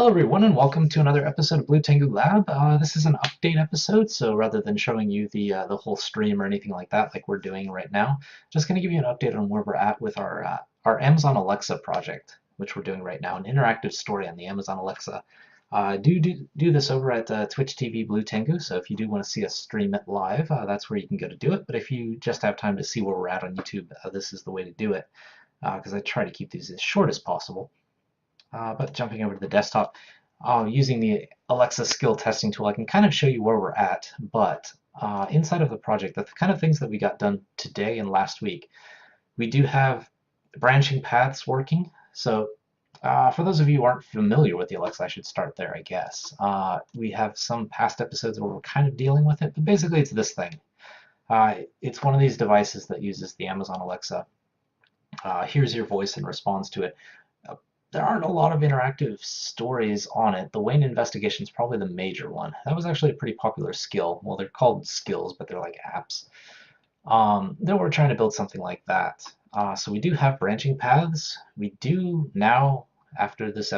Hello everyone and welcome to another episode of Blue Tengu Lab. This is an update episode, so rather than showing you the whole stream or anything like that, like we're doing right now, just going to give you an update on where we're at with our Amazon Alexa project, which we're doing right now, an interactive story on the Amazon Alexa. Do this over at Twitch TV Blue Tengu, so if you do want to see us stream it live, that's where you can go to do it. But if you just have time to see where we're at on YouTube, this is the way to do it, because I try to keep these as short as possible. But jumping over to the desktop, using the Alexa skill testing tool, I can kind of show you where we're at. But inside of the project, the kind of things that we got done today and last week, we do have branching paths working. So for those of you who aren't familiar with the Alexa, I should start there, I guess. We have some past episodes where we're kind of dealing with it, but basically it's this thing. It's one of these devices that uses the Amazon Alexa, hears your voice and responds to it. There aren't a lot of interactive stories on it. The Wayne investigation is probably the major one. That was actually a pretty popular skill. Well, they're called skills, but they're like apps. Then we're trying to build something like that. So we do have branching paths. We do now, after this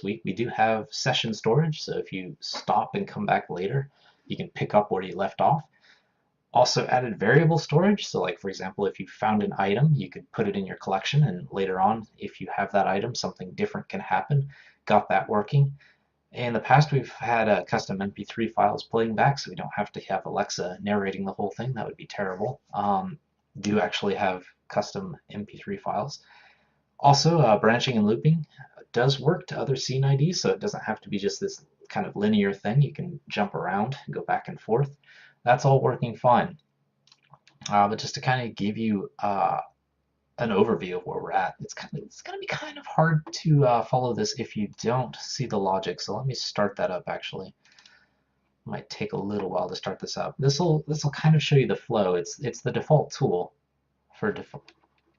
week, we do have session storage. So if you stop and come back later, you can pick up where you left off. Also added variable storage, so like for example, if you found an item, you could put it in your collection, and later on, if you have that item, something different can happen. Got that working. In the past, we've had custom MP3 files playing back, so we don't have to have Alexa narrating the whole thing. That would be terrible. Do actually have custom MP3 files. Also, branching and looping does work to other scene IDs, so it doesn't have to be just this kind of linear thing. You can jump around and go back and forth. That's all working fine. But just to kind of give you an overview of where we're at, it's going to be kind of hard to follow this if you don't see the logic. So let me start that up. Actually, it might take a little while to start this up. This will kind of show you the flow. It's the default tool for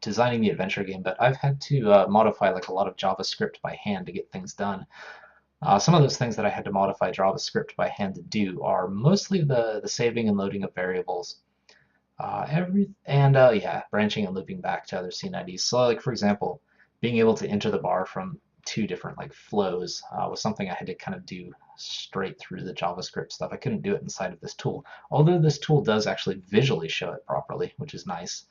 designing the adventure game, but I've had to modify like a lot of JavaScript by hand to get things done. Some of those things that I had to modify JavaScript by hand to do are mostly the saving and loading of variables, yeah, branching and looping back to other scene IDs. So like for example, being able to enter the bar from two different like flows was something I had to kind of do straight through the JavaScript stuff. I couldn't do it inside of this tool, although this tool does actually visually show it properly, which is nice.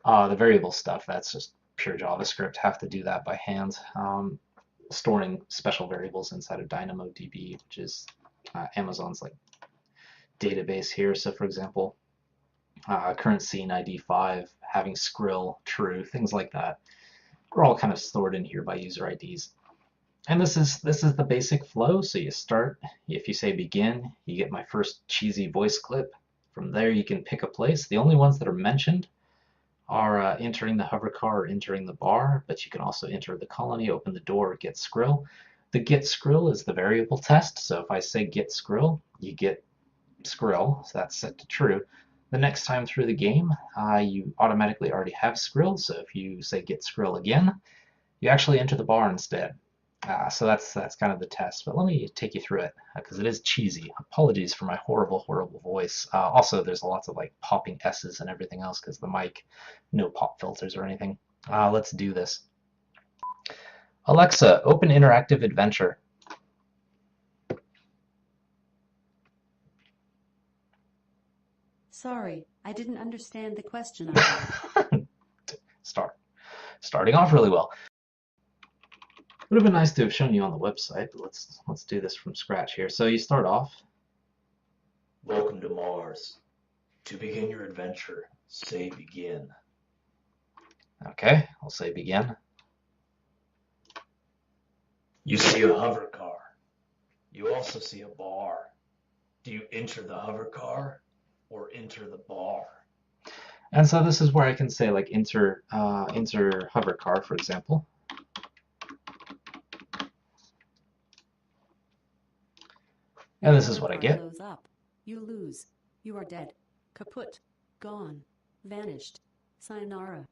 The variable stuff, that's just pure JavaScript. Have to do that by hand. Storing special variables inside of DynamoDB, which is Amazon's like database here. So for example, current scene ID 5, having Skrill true, things like that, are all kind of stored in here by user IDs. And this is the basic flow. So you start, if you say begin, you get my first cheesy voice clip. From there you can pick a place. The only ones that are mentioned are entering the hover car or entering the bar, but you can also enter the colony, open the door, get Skrill. The get Skrill is the variable test, so if I say get Skrill, you get Skrill, so that's set to true. The next time through the game, you automatically already have Skrill, so if you say get Skrill again, you actually enter the bar instead. So that's kind of the test, but let me take you through it because it is cheesy. Apologies for my horrible voice. Also, there's lots of like popping S's and everything else because the mic, no pop filters or anything. Let's do this. Alexa, open interactive adventure. Sorry, I didn't understand the question. Starting off really well. Would have been nice to have shown you on the website, but let's do this from scratch here. So you start off. Welcome to Mars. To begin your adventure, say begin. Okay, I'll say begin. You see a hover car. You also see a bar. Do you enter the hover car or enter the bar? And so this is where I can say like enter hover car, for example. And this is what I get. Up. You lose. You are dead. Kaput. Gone. Vanished. Sayonara.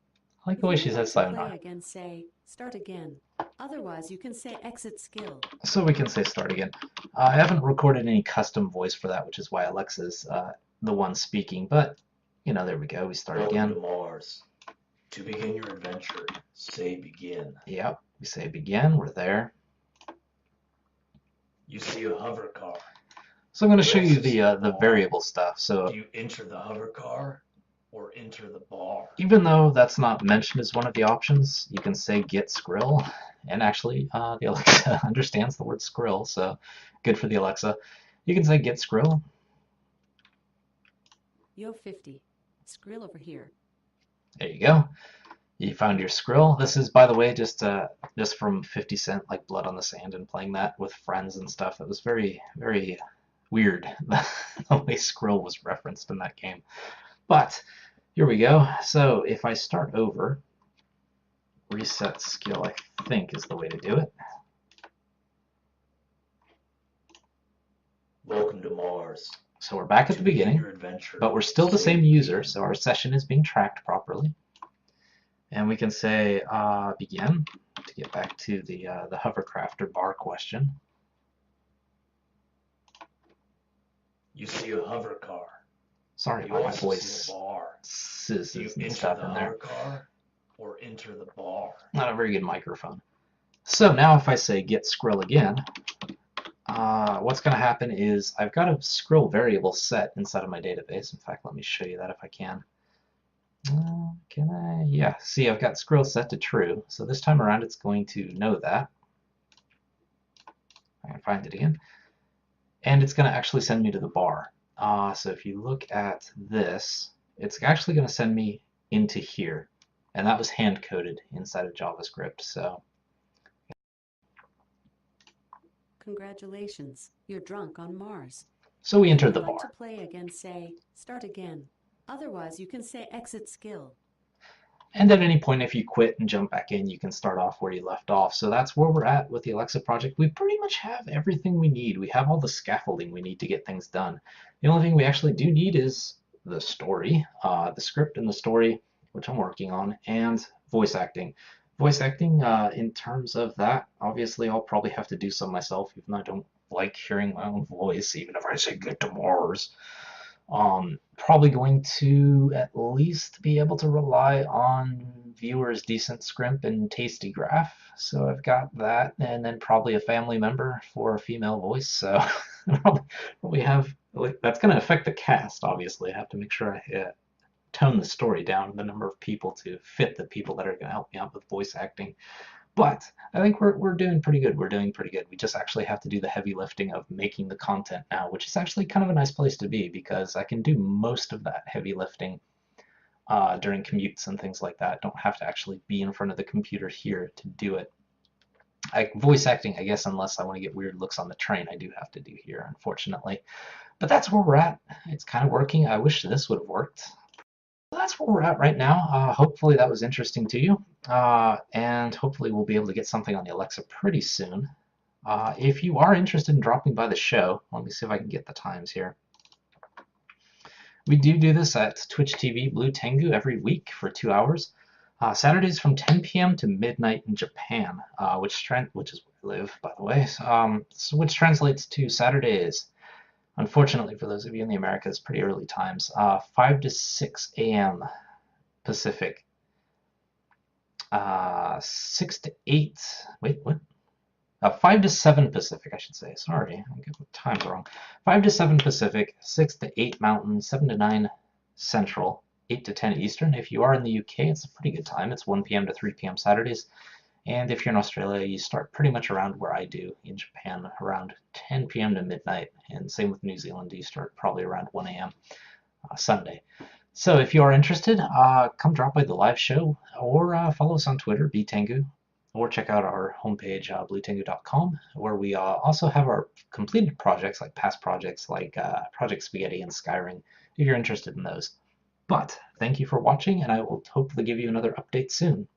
I like the way she says sayonara. Play again, say start again. Otherwise, you can say exit skill. So we can say start again. I haven't recorded any custom voice for that, which is why Alexa's the one speaking. But you know, there we go. We start again. Welcome to Mars. To begin your adventure, say begin. Yep. We say begin. We're there. You see a hover car. So I'm going to You show you also see the a bar. variable stuff. So Do you enter the hover car or enter the bar? even though that's not mentioned as one of the options, you can say get Skrill, and actually the Alexa understands the word Skrill, so good for the Alexa. You can say get Skrill. Yo 50. Skrill over here. There you go. You found your Skrill. This is, by the way, just from 50 Cent, like Blood on the Sand, and playing that with friends and stuff. It was very, very weird the way Skrill was referenced in that game. But here we go. So if I start over, reset skill, I think is the way to do it. Welcome to Mars. So we're back at the beginning, but we're still the same user, so our session is being tracked properly. And we can say begin to get back to the hovercraft or bar question. You see a hover car. Sorry You about my also voice. see a bar. Sizzes Do you and enter stuff the in hover there. car or enter the bar? Not a very good microphone. So now if I say get Skrill again, what's going to happen is I've got a Skrill variable set inside of my database. In fact, let me show you that if I can. Can I? Yeah, see, I've got Skrill set to true. So this time around, it's going to know that. I can find it again. And it's going to actually send me to the bar. So if you look at this, it's actually going to send me into here. And that was hand-coded inside of JavaScript. So Congratulations. You're drunk on Mars. so we If you entered would the like bar. to play again, say start again. Otherwise, you can say exit skill. And at any point, if you quit and jump back in, you can start off where you left off. So that's where we're at with the Alexa project. We pretty much have everything we need. We have all the scaffolding we need to get things done. The only thing we actually do need is the story, the script and the story, which I'm working on, and voice acting. Voice acting, in terms of that, obviously I'll probably have to do some myself, even though I don't like hearing my own voice, even if I say get to Mars. Probably going to at least be able to rely on viewers' decent scrimp and tasty graph. So I've got that, and then probably a family member for a female voice. So probably have that's going to affect the cast. Obviously, I have to make sure I tone the story down, the number of people to fit the people that are going to help me out with voice acting. But I think we're doing pretty good. We're doing pretty good. We just actually have to do the heavy lifting of making the content now, which is actually kind of a nice place to be because I can do most of that heavy lifting during commutes and things like that. Don't have to actually be in front of the computer here to do it. Voice acting, I guess, unless I want to get weird looks on the train, I do have to do here, unfortunately. But that's where we're at. It's kind of working. I wish this would have worked. That's where we're at right now. Hopefully that was interesting to you, and hopefully we'll be able to get something on the Alexa pretty soon. If you are interested in dropping by the show, let me see if I can get the times here. We do this at Twitch TV Blue Tengu every week for 2 hours. Saturdays from 10 p.m. to midnight in Japan, which is where I live, by the way. Which translates to Saturdays. Unfortunately, for those of you in the Americas, pretty early times, 5 to 6 a.m. Pacific, 6 to 8, wait, what? 5 to 7 Pacific, I should say. Sorry, I get the times wrong. 5 to 7 Pacific, 6 to 8 Mountain, 7 to 9 Central, 8 to 10 Eastern. If you are in the UK, it's a pretty good time. It's 1 p.m. to 3 p.m. Saturdays. And if you're in Australia, you start pretty much around where I do in Japan, around 10 p.m. to midnight. And same with New Zealand, you start probably around 1 a.m. Sunday. So if you are interested, come drop by the live show or follow us on Twitter, btengu, or check out our homepage, bluetengu.com, where we also have our completed projects, like past projects like Project Spaghetti and Skyrim, if you're interested in those. But thank you for watching, and I will hopefully give you another update soon.